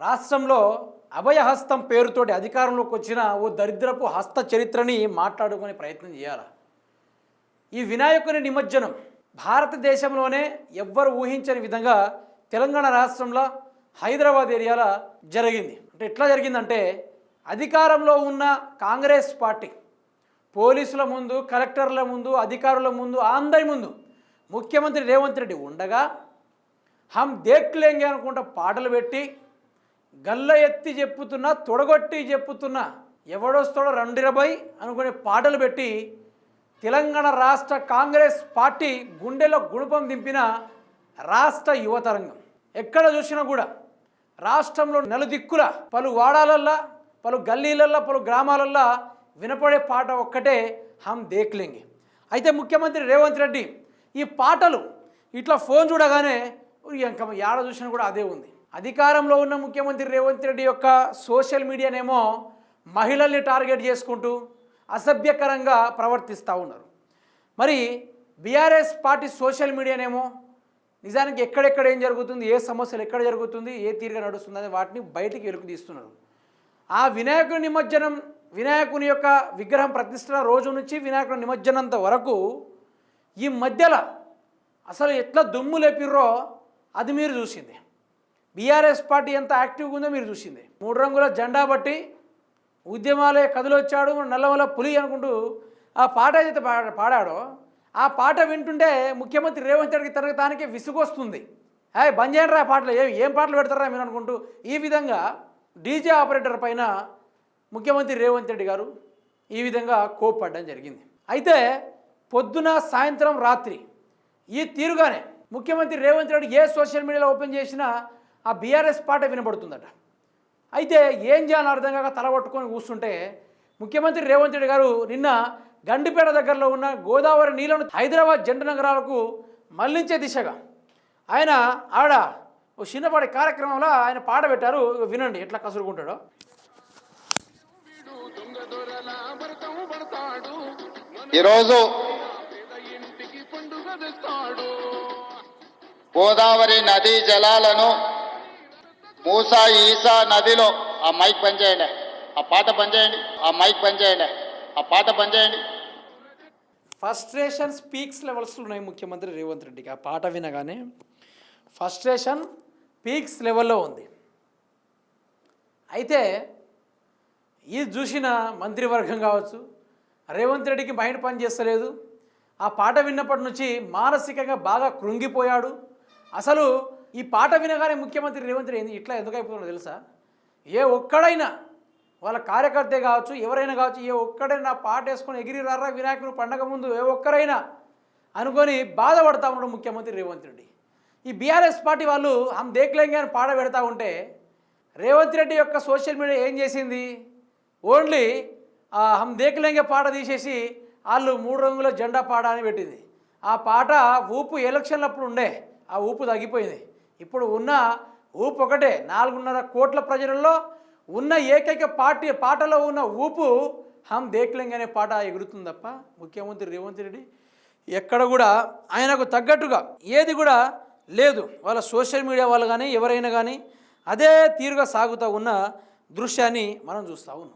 రాష్ట్రంలో అభయహస్తం పేరుతోటి అధికారంలోకి వచ్చిన ఓ దరిద్రపు హస్త చరిత్రని మాట్లాడుకునే ప్రయత్నం చేయాలి. ఈ వినాయకుని నిమజ్జనం భారతదేశంలోనే ఎవ్వరు ఊహించని విధంగా తెలంగాణ రాష్ట్రంలో హైదరాబాద్ ఏరియాలో జరిగింది. అంటే ఎట్లా జరిగిందంటే అధికారంలో ఉన్న కాంగ్రెస్ పార్టీ పోలీసుల ముందు, కలెక్టర్ల ముందు, అధికారుల ముందు, అందరి ముందు ముఖ్యమంత్రి రేవంత్ రెడ్డి ఉండగా హమ్ దేఖ్ లేంగే అనుకుంటా పాటలు పెట్టి గల్ల ఎత్తి చెప్పుతున్నా, తొడగొట్టి చెప్పుతున్నా, ఎవడొస్తాడో రండిరబై అనుకునే పాటలు పెట్టి తెలంగాణ రాష్ట్ర కాంగ్రెస్ పార్టీ గుండెలో గుణపం దింపిన రాష్ట్ర యువతరంగం. ఎక్కడ చూసినా కూడా రాష్ట్రంలో నలుదిక్కుల పలు వాడాలల్లా, పలు గల్లీలల్లో, పలు గ్రామాలల్లో వినపడే పాట ఒక్కటే హమ్ దేఖ్ లేంగే. అయితే ముఖ్యమంత్రి రేవంత్ రెడ్డి ఈ పాటలు ఇట్లా ఫోన్ చూడగానే ఇంకా ఏడ చూసినా కూడా అదే ఉంది. అధికారంలో ఉన్న ముఖ్యమంత్రి రేవంత్ రెడ్డి యొక్క సోషల్ మీడియానేమో మహిళల్ని టార్గెట్ చేసుకుంటూ అసభ్యకరంగా ప్రవర్తిస్తూ ఉన్నారు. మరి బీఆర్ఎస్ పార్టీ సోషల్ మీడియానేమో నిజానికి ఎక్కడెక్కడ ఏం జరుగుతుంది, ఏ సమస్యలు ఎక్కడ జరుగుతుంది, ఏ తీరుగా నడుస్తుంది అనే వాటిని బయటికి వెలుగు తీస్తున్నారు. ఆ వినాయకుని నిమజ్జనం, వినాయకుని యొక్క విగ్రహం ప్రతిష్ఠ రోజు నుంచి వినాయకుని నిమజ్జనంత వరకు ఈ మధ్యలో అసలు ఎట్లా దుమ్ము లేపిర్రో అది మీరు చూసింది. బీఆర్ఎస్ పార్టీ ఎంత యాక్టివ్గా ఉందో మీరు చూసింది. 3 రంగుల జెండా బట్టి ఉద్యమాలే కదిలొచ్చాడు నల్లమల పులి అనుకుంటూ ఆ పాట ఏదైతే పాడాడో ఆ పాట వింటుంటే ముఖ్యమంత్రి రేవంత్ రెడ్డికి తనకు తానికే విసుగొస్తుంది. బంద్ చేయండి రా పాటలు, ఏం పాటలు పెడతారా మీరు అనుకుంటూ ఈ విధంగా డీజే ఆపరేటర్ పైన ముఖ్యమంత్రి రేవంత్ రెడ్డి గారు ఈ విధంగా కోప్పడడం జరిగింది. అయితే పొద్దున, సాయంత్రం, రాత్రి ఈ తీరుగానే ముఖ్యమంత్రి రేవంత్ రెడ్డి ఏ సోషల్ మీడియాలో ఓపెన్ చేసినా ఆ బీఆర్ఎస్ పాట వినబడుతుందట. అయితే ఏం చేయాలని అర్థం కాక తలబట్టుకొని కూర్చుంటే ముఖ్యమంత్రి రేవంత్ రెడ్డి గారు నిన్న గండిపేట దగ్గరలో ఉన్న గోదావరి నీళ్లను హైదరాబాద్ జంట నగరాలకు మళ్లించే దిశగా ఆయన ఆడ ఓ చిన్నపాటి కార్యక్రమంలో ఆయన పాట పెట్టారు. వినండి ఎట్లా కసురుకుంటాడో. ఈరోజు గోదావరి నదీ జలాలను మూసా ఈసా నదిలో ఆ మైక్ పనిచేయండి, ఆ పాట పనిచేయండి, ఆ మైక్ పనిచేయండి, ఆ పాట పనిచేయండి. ఫ్రస్ట్రేషన్ పీక్స్ లెవెల్స్లో ఉన్నాయి ముఖ్యమంత్రి రేవంత్ రెడ్డికి. ఆ పాట వినగానే ఫ్రస్ట్రేషన్ పీక్స్ లెవెల్లో ఉంది. అయితే ఇది చూసిన మంత్రివర్గం కావచ్చు, రేవంత్ రెడ్డికి మైండ్ పని చేస్తలేదు. ఆ పాట విన్నప్పటి నుంచి మానసికంగా బాగా కృంగిపోయాడు. అసలు ఈ పాట వినగానే ముఖ్యమంత్రి రేవంత్ రెడ్డి ఇట్లా ఎందుకు అయిపోతుందో తెలుసా? ఏ ఒక్కడైనా వాళ్ళ కార్యకర్తే కావచ్చు, ఎవరైనా కావచ్చు, ఏ ఒక్కడైనా పాట వేసుకొని ఎగిరి రారా వినాయకుని పండగ ముందు ఏ ఒక్కరైనా అనుకొని బాధపడతా ఉన్నాడు ముఖ్యమంత్రి రేవంత్ రెడ్డి. ఈ బీఆర్ఎస్ పార్టీ వాళ్ళు హమ్ దేఖ్ లేంగే అని పాట పెడతా ఉంటే రేవంత్ రెడ్డి యొక్క సోషల్ మీడియా ఏం చేసింది? ఓన్లీ హమ్ దేఖ్ లేంగే పాట తీసేసి వాళ్ళు 3 రంగుల జెండా పాట అని పెట్టింది. ఆ పాట ఊపు ఎలక్షన్లప్పుడు ఉండే, ఆ ఊపు తగ్గిపోయింది. ఇప్పుడు ఉన్న ఊపు ఒకటే. 4.5 కోట్ల ప్రజలలో ఉన్న ఏకైక పాటలో ఉన్న ఊపు హమ్ దేఖ్ లేంగే అనే పాట ఎగురుతుంది తప్ప ముఖ్యమంత్రి రేవంత్ రెడ్డి ఎక్కడ కూడా ఆయనకు తగ్గట్టుగా ఏది కూడా లేదు. వాళ్ళ సోషల్ మీడియా వాళ్ళు కానీ ఎవరైనా కానీ అదే తీరుగా సాగుతూ ఉన్న దృశ్యాన్ని మనం చూస్తూ ఉన్నాం.